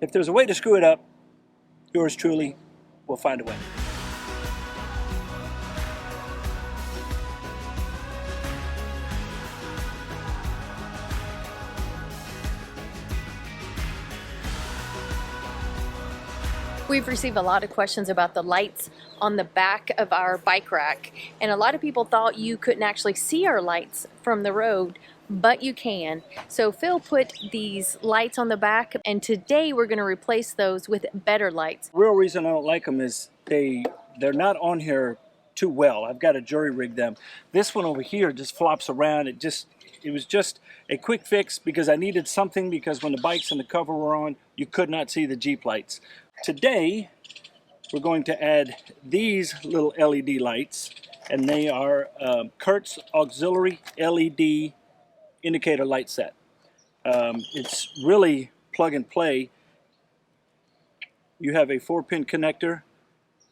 If there's a way to screw it up, yours truly will find a way. We've received a lot of questions about the lights on the back of our bike rack, and a lot of people thought you couldn't actually see our lights from the road, but you can. So Phil put these lights on the back, and today we're going to replace those with better lights. The real reason I don't like them is they're not on here too well. I've got to jury rig them. This one over here just flops around. It was just a quick fix because I needed something, because when the bikes and the cover were on, you could not see the Jeep lights. Today, we're going to add these little LED lights, and they are Kurt's auxiliary LED indicator light set. It's really plug and play. You have a 4-pin connector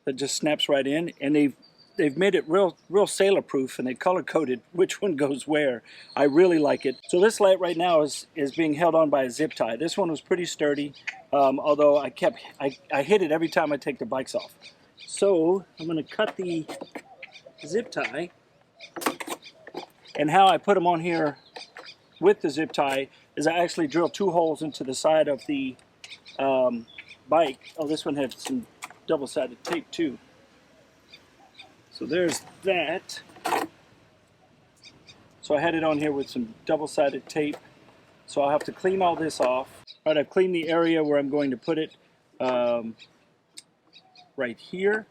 that just snaps right in, and they've made it real sailor proof, and they color coded which one goes where. I really like it. So this light right now is being held on by a zip tie. This one was pretty sturdy, although I hit it every time I take the bikes off. So I'm going to cut the zip tie, and how I put them on here with the zip tie is I actually drill 2 holes into the side of the bike. Oh, this one had some double-sided tape too. So there's that. So I had it on here with some double-sided tape. So I'll have to clean all this off. All right, I've cleaned the area where I'm going to put it right here,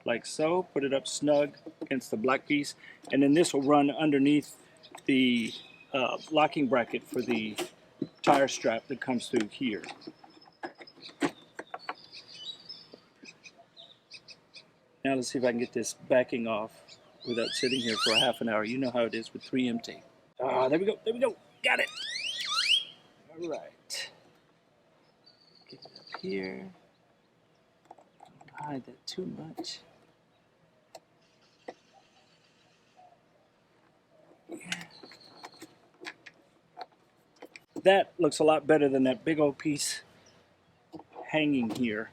like so. Put it up snug against the black piece. And then this will run underneath the locking bracket for the tire strap that comes through here. Now let's see if I can get this backing off without sitting here for a half an hour. You know how it is with 3M tape. Ah, there we go, got it. All right. Get it up here. Don't hide that too much. That looks a lot better than that big old piece hanging here.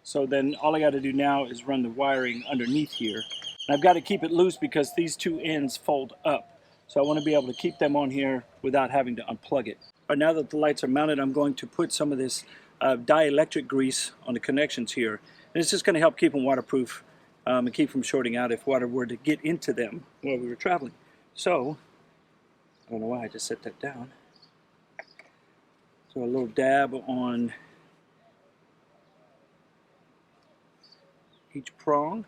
So then all I got to do now is run the wiring underneath here. And I've got to keep it loose because these 2 ends fold up. So I want to be able to keep them on here without having to unplug it. But now that the lights are mounted, I'm going to put some of this dielectric grease on the connections here. And it's just going to help keep them waterproof and keep from shorting out if water were to get into them while we were traveling. So, I don't know why I just set that down. So a little dab on each prong.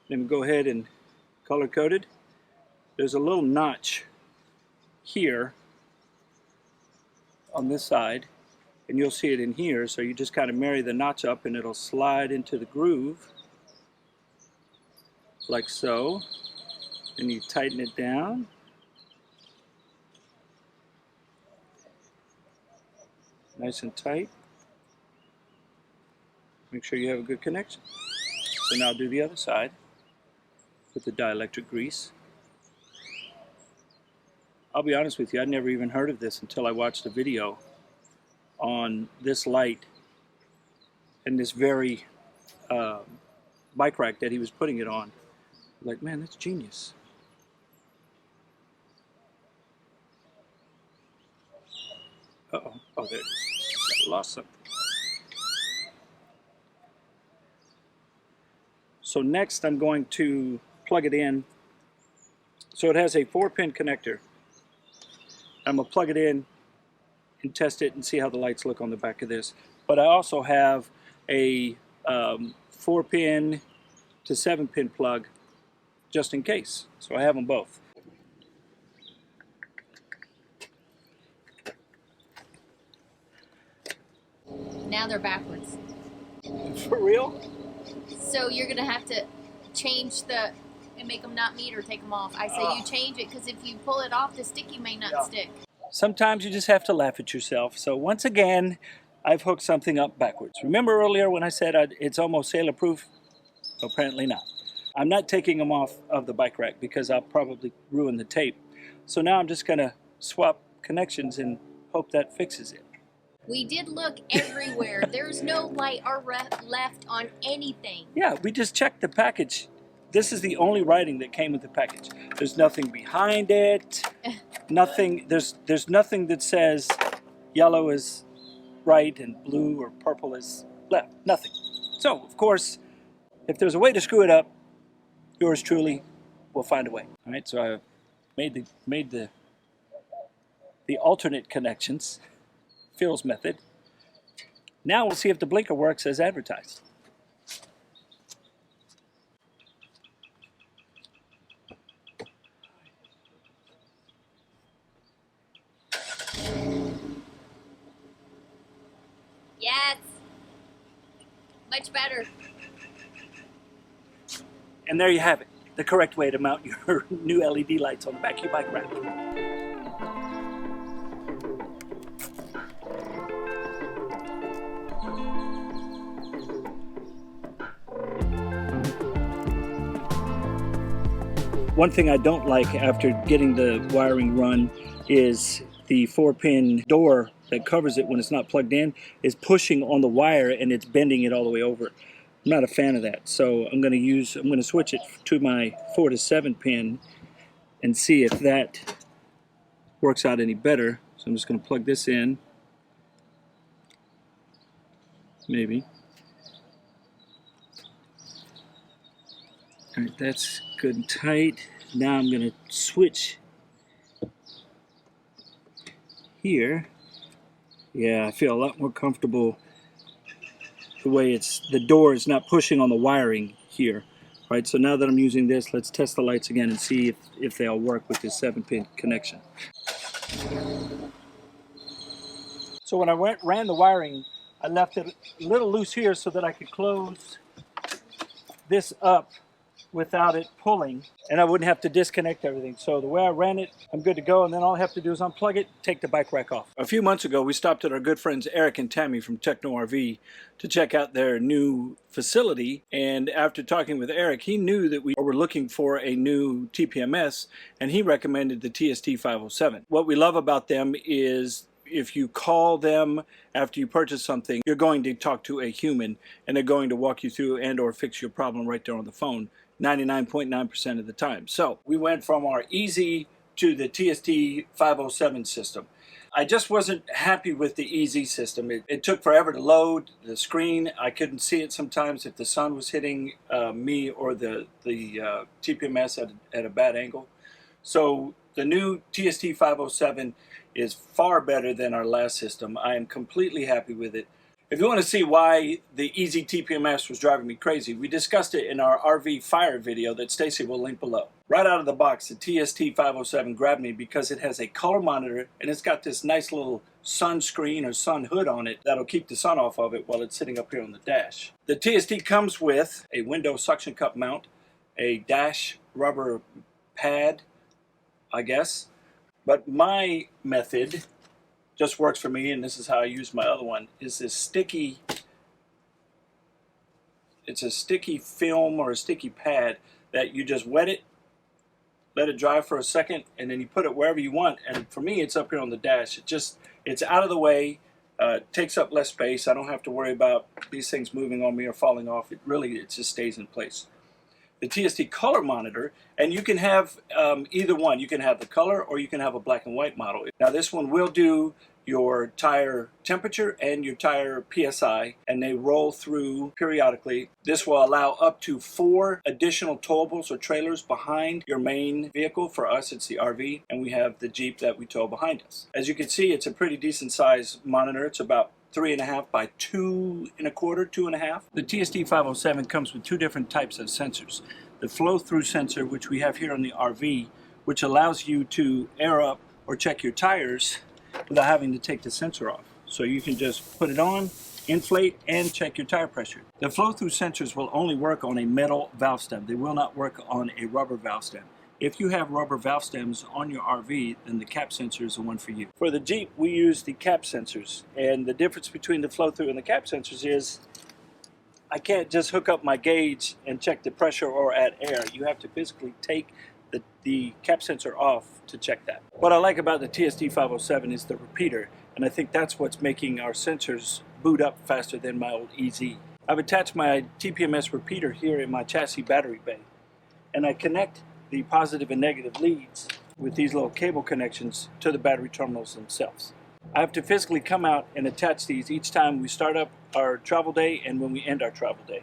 Then we go ahead and color code it. There's a little notch here on this side, and you'll see it in here, so you just kind of marry the notch up and it'll slide into the groove like so, and you tighten it down. Nice and tight. Make sure you have a good connection. So now do the other side with the dielectric grease. I'll be honest with you, I'd never even heard of this until I watched a video on this light and this very bike rack that he was putting it on. Like, man, that's genius. Uh-oh. Oh, there it is. I lost something. So next I'm going to plug it in. So it has a 4-pin connector. I'm going to plug it in and test it and see how the lights look on the back of this. But I also have a 4-pin to 7-pin plug just in case. So I have them both. Now they're backwards. For real? So you're gonna have to change and make them not meet or take them off. I say you change it, because if you pull it off, the sticky may not stick. Sometimes you just have to laugh at yourself. So once again, I've hooked something up backwards. Remember earlier when I said it's almost sailor proof? Apparently not. I'm not taking them off of the bike rack because I'll probably ruin the tape. So now I'm just going to swap connections and hope that fixes it. We did look everywhere. There's no light or left on anything. Yeah, we just checked the package. This is the only writing that came with the package. There's nothing behind it. Nothing. There's nothing that says yellow is right and blue or purple is left. Nothing. So, of course, if there's a way to screw it up, yours truly will find a way. All right. So I made the alternate connections. Phil's method. Now we'll see if the blinker works as advertised. Yes. Much better. And there you have it, the correct way to mount your new LED lights on the back of your bike rack. One thing I don't like after getting the wiring run is the 4-pin door that covers it when it's not plugged in is pushing on the wire and it's bending it all the way over. I'm not a fan of that, so I'm going to switch it to my 4 to 7 pin and see if that works out any better. So I'm just going to plug this in, maybe. All right, that's good and tight. Now I'm going to switch here. Yeah, I feel a lot more comfortable the way the door is not pushing on the wiring here. All right, so now that I'm using this, let's test the lights again and see if they'll work with this 7-pin connection. So when I ran the wiring, I left it a little loose here so that I could close this up without it pulling, and I wouldn't have to disconnect everything. So the way I ran it, I'm good to go, and then all I have to do is unplug it, take the bike rack off. A few months ago, we stopped at our good friends Eric and Tammy from Techno RV to check out their new facility, and after talking with Eric, he knew that we were looking for a new TPMS, and he recommended the TST 507. What we love about them is if you call them after you purchase something, you're going to talk to a human, and they're going to walk you through and or fix your problem right there on the phone 99.9% of the time. So we went from our Easy to the TST 507 system. I just wasn't happy with the Easy system. It took forever to load the screen. I couldn't see it sometimes if the sun was hitting me or the TPMS at a bad angle. So the new TST 507 is far better than our last system. I am completely happy with it. If you want to see why the Easy TPMS was driving me crazy, we discussed it in our RV fire video that Stacy will link below. Right out of the box, the TST 507 grabbed me because it has a color monitor and it's got this nice little sun screen or sun hood on it that'll keep the sun off of it while it's sitting up here on the dash. The TST comes with a window suction cup mount, a dash rubber pad, I guess, but my method just works for me, and this is how I use my other one, is this sticky, it's a sticky film or a sticky pad that you just wet it, let it dry for a second, and then you put it wherever you want. And for me, it's up here on the dash. It's out of the way, takes up less space. I don't have to worry about these things moving on me or falling off. It just stays in place. The TST color monitor, and you can have either one. You can have the color or you can have a black and white model. Now this one will do your tire temperature and your tire PSI, and they roll through periodically. This will allow up to 4 additional towables or trailers behind your main vehicle. For us, it's the RV, and we have the Jeep that we tow behind us. As you can see, it's a pretty decent size monitor. It's about 3.5 by 2.25, 2.5. The TST 507 comes with 2 different types of sensors. The flow-through sensor, which we have here on the RV, which allows you to air up or check your tires without having to take the sensor off. So you can just put it on, inflate, and check your tire pressure. The flow-through sensors will only work on a metal valve stem. They will not work on a rubber valve stem. If you have rubber valve stems on your RV, then the cap sensor is the one for you. For the Jeep, we use the cap sensors, and the difference between the flow-through and the cap sensors is I can't just hook up my gauge and check the pressure or add air. You have to physically take the cap sensor off to check that. What I like about the TSD 507 is the repeater, and I think that's what's making our sensors boot up faster than my old EZ. I've attached my TPMS repeater here in my chassis battery bay, and I connect the positive and negative leads with these little cable connections to the battery terminals themselves. I have to physically come out and attach these each time we start up our travel day and when we end our travel day.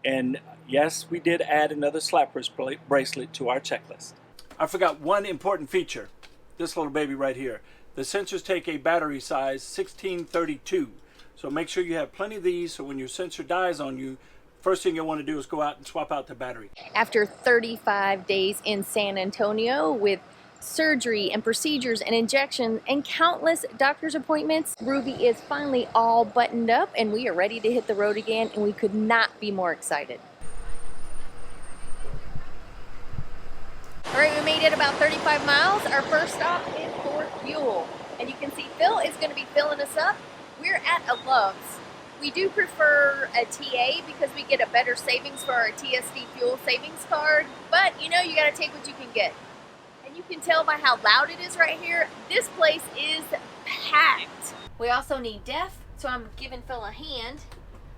And yes, we did add another slap wrist bracelet to our checklist. I forgot one important feature, this little baby right here. The sensors take a battery size 1632, so make sure you have plenty of these so when your sensor dies on you, first thing you'll want to do is go out and swap out the battery. After 35 days in San Antonio with surgery and procedures and injections and countless doctor's appointments, Ruby is finally all buttoned up and we are ready to hit the road again, and we could not be more excited. All right, we made it about 35 miles. Our first stop is for fuel, and you can see Phil is going to be filling us up. We're at a Love's. We do prefer a TA because we get a better savings for our TSD fuel savings card, but you know, you got to take what you can get. And you can tell by how loud it is right here, this place is packed. We also need DEF, so I'm giving Phil a hand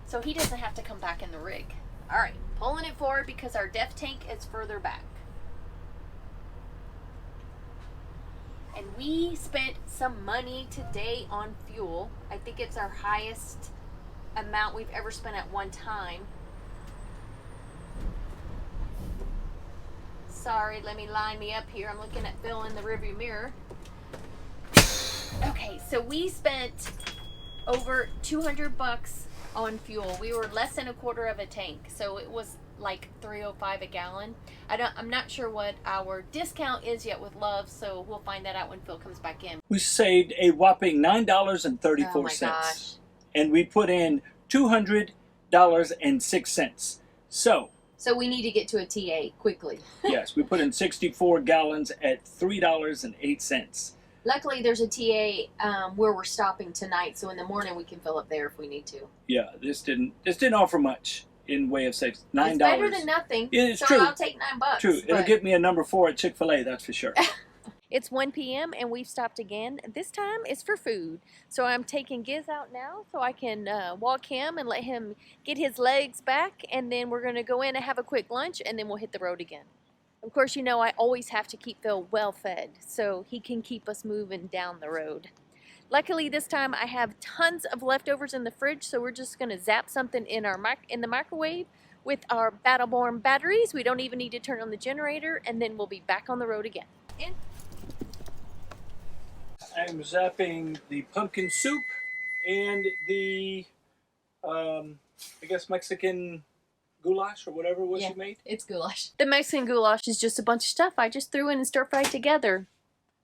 so he doesn't have to come back in the rig. All right, pulling it forward because our DEF tank is further back. And we spent some money today on fuel. I think it's our highest amount we've ever spent at one time. Sorry, let me line me up here. I'm looking at Phil in the rearview mirror. Okay, so we spent over 200 bucks on fuel. We were less than a quarter of a tank, so it was like $3.05 a gallon. I'm not sure what our discount is yet with Love, so we'll find that out when Phil comes back in. We saved a whopping $9.34. Oh my gosh. And we put in $200.06. So we need to get to a TA quickly. yes, we put in 64 gallons at $3.08. Luckily, there's a TA where we're stopping tonight, so in the morning we can fill up there if we need to. Yeah, this didn't offer much in way of savings. $9. It's better than nothing. Yeah, it's so true. I'll take $9. True. It'll get me a number 4 at Chick-fil-A, that's for sure. It's 1 p.m. and we've stopped again. This time it's for food. So I'm taking Giz out now so I can walk him and let him get his legs back, and then we're going to go in and have a quick lunch, and then we'll hit the road again. Of course, you know I always have to keep Phil well fed so he can keep us moving down the road. Luckily this time I have tons of leftovers in the fridge, so we're just going to zap something in the microwave with our Battleborn batteries. We don't even need to turn on the generator, and then we'll be back on the road again. In. I'm zapping the pumpkin soup and the, I guess Mexican goulash or whatever it was you made. It's goulash. The Mexican goulash is just a bunch of stuff I just threw in and stir-fried together.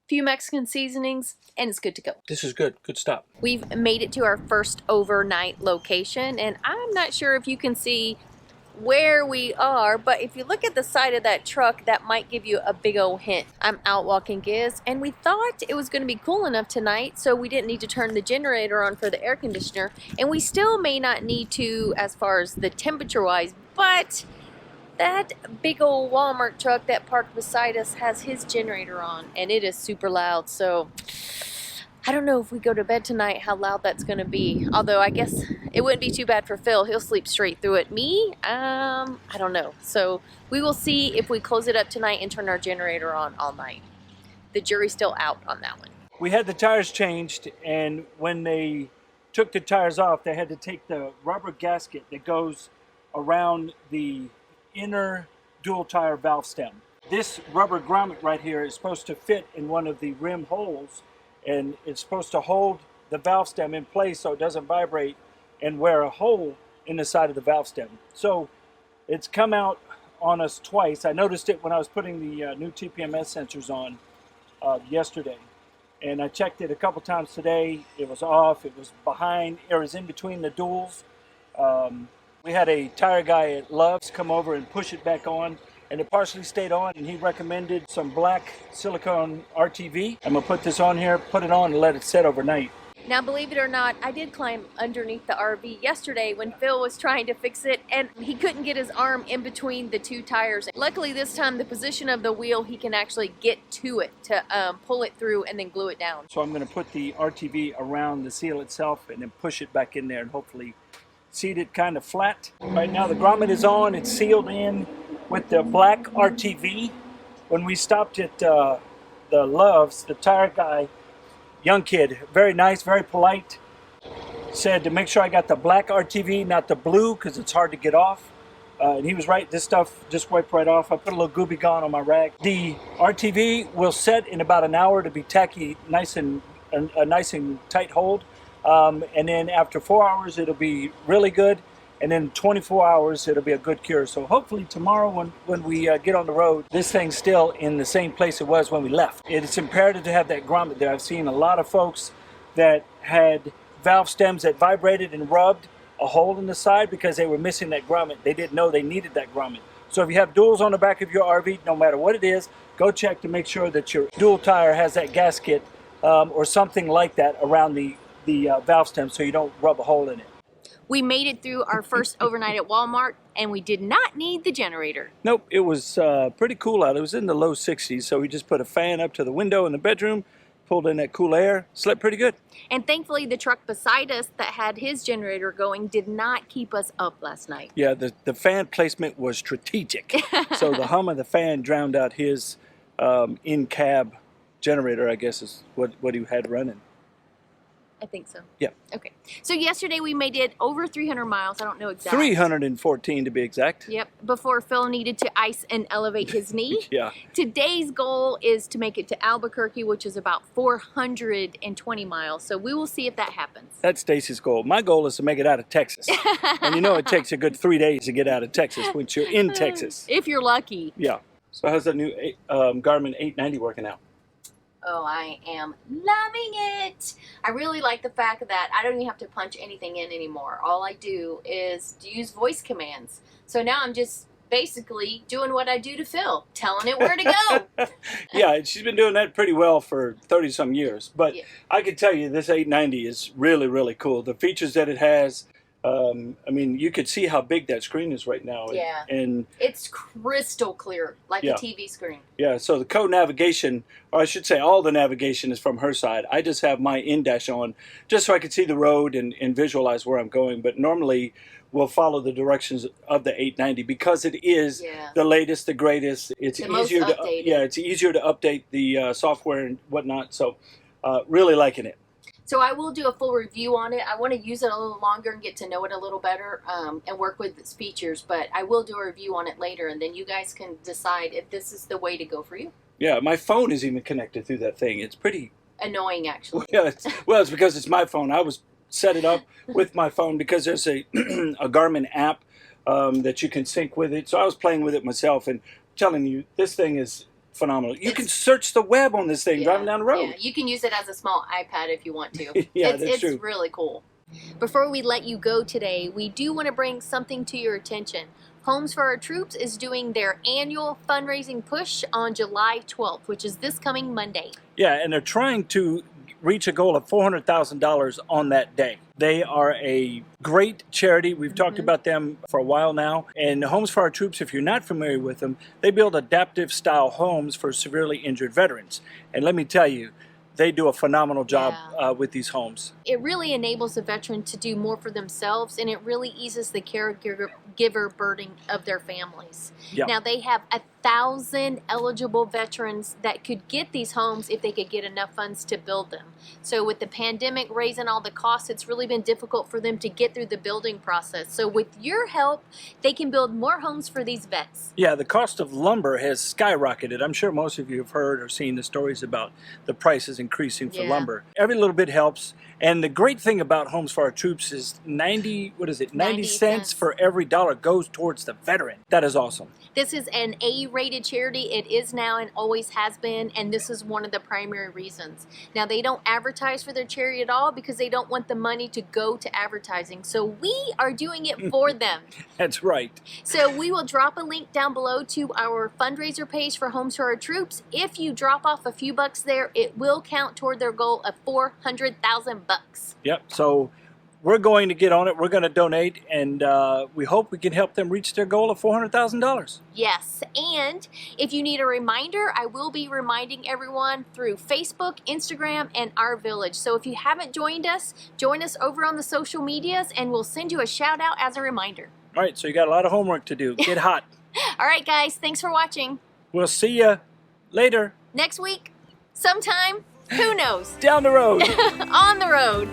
Few Mexican seasonings, and it's good to go. This is good. Good stop. We've made it to our first overnight location, and I'm not sure if you can see where we are, but if you look at the side of that truck, that might give you a big old hint. I'm out walking Giz, and we thought it was going to be cool enough tonight, so we didn't need to turn the generator on for the air conditioner, and we still may not need to as far as the temperature wise, but that big old Walmart truck that parked beside us has his generator on, and it is super loud, so I don't know if we go to bed tonight how loud that's going to be. Although I guess it wouldn't be too bad for Phil. He'll sleep straight through it. Me? I don't know. So we will see if we close it up tonight and turn our generator on all night. The jury's still out on that one. We had the tires changed, and when they took the tires off, they had to take the rubber gasket that goes around the inner dual tire valve stem. This rubber grommet right here is supposed to fit in one of the rim holes, and it's supposed to hold the valve stem in place so it doesn't vibrate and wear a hole in the side of the valve stem. So it's come out on us twice. I noticed it when I was putting the new TPMS sensors on yesterday, and I checked it a couple times today. It was off, it was behind, it was in between the duals. We had a tire guy at Love's come over and push it back on, and it partially stayed on, and he recommended some black silicone RTV. I'm gonna put this on here, put it on, and let it set overnight. Now, believe it or not, I did climb underneath the RV yesterday when Phil was trying to fix it, and he couldn't get his arm in between the two tires. Luckily this time, the position of the wheel, he can actually get to it to pull it through and then glue it down. So I'm going to put the RTV around the seal itself and then push it back in there and hopefully seat it kind of flat. Right now the grommet is on, it's sealed in with the black RTV. When we stopped at the Loves, the tire guy, young kid, very nice, very polite, said to make sure I got the black RTV, not the blue, because it's hard to get off. And he was right, this stuff just wiped right off. I put a little Gooby Gone on my rag. The RTV will set in about an hour to be tacky, nice and a nice and tight hold. And then after 4 hours, it'll be really good. And then 24 hours, it'll be a good cure. So hopefully tomorrow when we get on the road, this thing's still in the same place it was when we left. It's imperative to have that grommet there. I've seen a lot of folks that had valve stems that vibrated and rubbed a hole in the side because they were missing that grommet. They didn't know they needed that grommet. So if you have duals on the back of your RV, no matter what it is, go check to make sure that your dual tire has that gasket or something like that around the valve stem so you don't rub a hole in it. We made it through our first overnight at Walmart, and we did not need the generator. Nope, it was pretty cool out. It was in the low 60s, so we just put a fan up to the window in the bedroom, pulled in that cool air, slept pretty good. And thankfully, the truck beside us that had his generator going did not keep us up last night. Yeah, the fan placement was strategic. So the hum of the fan drowned out his in-cab generator, I guess is what he had running. I think so. Yeah. Okay. So yesterday we made it over 300 miles. I don't know exactly. 314 to be exact. Yep. Before Phil needed to ice and elevate his knee. Yeah. Today's goal is to make it to Albuquerque, which is about 420 miles. So we will see if that happens. That's Stacy's goal. My goal is to make it out of Texas. And you know it takes a good 3 days to get out of Texas once you're in Texas. If you're lucky. Yeah. So how's that new Garmin 890 working out? Oh, I am loving it. I really like the fact that I don't even have to punch anything in anymore. All I do is use voice commands. So now I'm just basically doing what I do to Phil, telling it where to go. Yeah, she's been doing that pretty well for 30-some years. But yeah. I can tell you this 890 is really, really cool. The features that it has, I mean, you could see how big that screen is right now. Yeah. And it's crystal clear, like yeah. a TV screen. Yeah, so the code navigation, or I should say all the navigation is from her side. I just have my in-dash on just so I can see the road and visualize where I'm going. But normally we'll follow the directions of the 890 because it is yeah. the latest, the greatest. It's the easier most to updated. Yeah, it's easier to update the software and whatnot. So really liking it. So I will do a full review on it. I want to use it a little longer and get to know it a little better and work with its features. But I will do a review on it later, and then you guys can decide if this is the way to go for you. Yeah, my phone is even connected through that thing. It's pretty annoying, actually. Yeah, it's because it's my phone. I was set it up with my phone because there's a a Garmin app that you can sync with it. So I was playing with it myself, and I'm telling you, this thing is phenomenal. You can search the web on this thing driving down the road. Yeah, you can use it as a small iPad if you want to. Yeah, it's true. really cool. Before we let you go today, we do want to bring something to your attention. Homes for Our Troops is doing their annual fundraising push on July 12th, which is this coming Monday. Yeah, and they're trying to reach a goal of $400,000 on that day. They are a great charity. We've talked about them for a while now. And Homes for Our Troops, if you're not familiar with them, they build adaptive style homes for severely injured veterans. And let me tell you, they do a phenomenal job with these homes. It really enables the veteran to do more for themselves, and it really eases the caregiver burden of their families. Yeah. Now, they have 1,000 eligible veterans that could get these homes if they could get enough funds to build them. So with the pandemic raising all the costs, it's really been difficult for them to get through the building process. So with your help, they can build more homes for these vets. Yeah, the cost of lumber has skyrocketed. I'm sure most of you have heard or seen the stories about the prices increasing for lumber. Every little bit helps. And the great thing about Homes for Our Troops is 90 cents for every dollar goes towards the veteran. That is awesome. This is an A-rated charity. It is now and always has been, and this is one of the primary reasons. Now, they don't advertise for their charity at all because they don't want the money to go to advertising. So we are doing it for them. That's right. So we will drop a link down below to our fundraiser page for Homes for Our Troops. If you drop off a few bucks there, it will count toward their goal of $400,000. bucks. Yep. So we're going to get on it. We're going to donate, and we hope we can help them reach their goal of $400,000. Yes, and if you need a reminder, I will be reminding everyone through Facebook, Instagram, and Our Village. So if you haven't joined us, join us over on the social medias, and we'll send you a shout out as a reminder. All right, so you got a lot of homework to do. Get hot. All right, guys, thanks for watching. We'll see you later. Next week, sometime, who knows? Down the road. On the road.